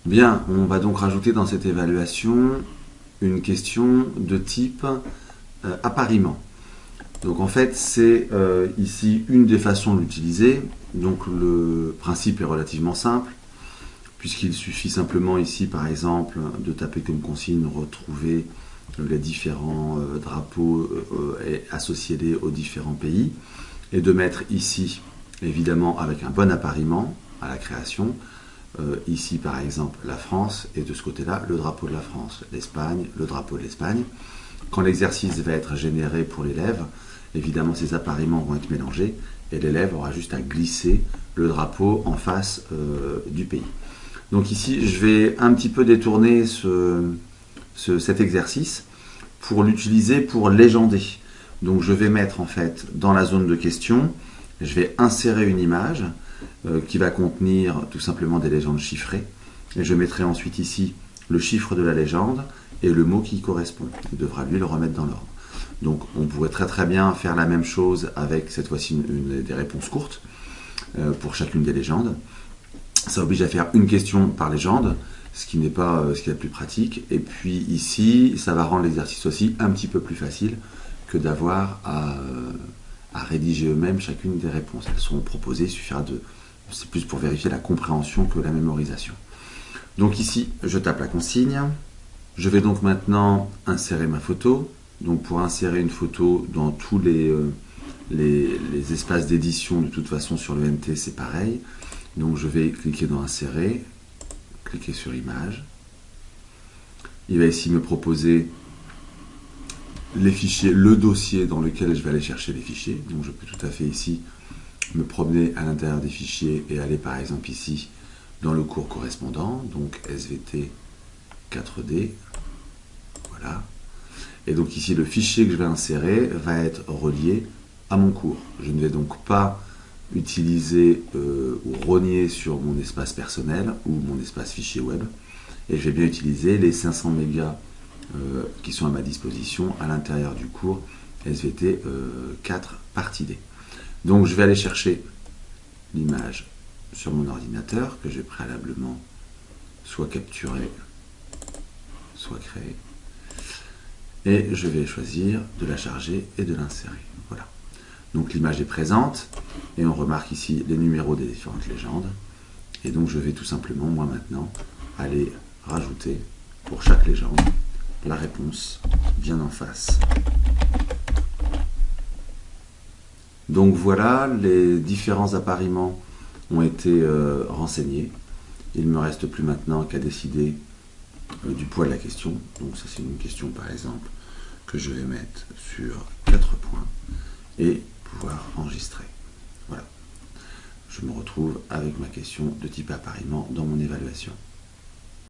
Bien, on va donc rajouter dans cette évaluation une question de type appariement. Donc en fait, c'est ici une des façons de l'utiliser. Donc le principe est relativement simple, puisqu'il suffit simplement ici, par exemple, de taper comme consigne, retrouver les différents drapeaux associés aux différents pays, et de mettre ici, évidemment, avec un bon appariement à la création, ici par exemple la France, et de ce côté-là le drapeau de la France, l'Espagne, le drapeau de l'Espagne. Quand l'exercice va être généré pour l'élève, évidemment ces appariements vont être mélangés, et l'élève aura juste à glisser le drapeau en face du pays. Donc ici, je vais un petit peu détourner cet exercice pour l'utiliser pour légender. Donc je vais mettre en fait dans la zone de question, je vais insérer une image qui va contenir tout simplement des légendes chiffrées. Et je mettrai ensuite ici le chiffre de la légende et le mot qui y correspond. Il devra lui le remettre dans l'ordre. Donc on pourrait très bien faire la même chose avec cette fois-ci des réponses courtes pour chacune des légendes. Ça oblige à faire une question par légende, ce qui n'est pas ce qui est le plus pratique. Et puis ici, ça va rendre l'exercice aussi un petit peu plus facile que d'avoir à rédiger eux-mêmes chacune des réponses. Elles sont proposées, il suffira de... C'est plus pour vérifier la compréhension que la mémorisation. Donc ici, je tape la consigne. Je vais donc maintenant insérer ma photo. Donc pour insérer une photo dans tous les espaces d'édition, de toute façon sur le NT, c'est pareil. Donc je vais cliquer dans Insérer, cliquer sur Image. Il va ici me proposer les fichiers, le dossier dans lequel je vais aller chercher les fichiers. Donc je peux tout à fait ici me promener à l'intérieur des fichiers et aller par exemple ici dans le cours correspondant, donc SVT 4D. Voilà. Et donc ici le fichier que je vais insérer va être relié à mon cours. Je ne vais donc pas utiliser ou rogner sur mon espace personnel ou mon espace fichier web, et je vais bien utiliser les 500 mégas qui sont à ma disposition à l'intérieur du cours SVT 4 partie D. Donc je vais aller chercher l'image sur mon ordinateur que j'ai préalablement soit capturé, soit créé, et je vais choisir de la charger et de l'insérer. Voilà. Donc l'image est présente, et on remarque ici les numéros des différentes légendes. Et donc je vais tout simplement, moi maintenant, aller rajouter pour chaque légende la réponse bien en face. Donc voilà, les différents appariements ont été renseignés. Il ne me reste plus maintenant qu'à décider du poids de la question. Donc ça c'est une question par exemple que je vais mettre sur 4 points et pouvoir enregistrer. Voilà. Je me retrouve avec ma question de type appariement dans mon évaluation.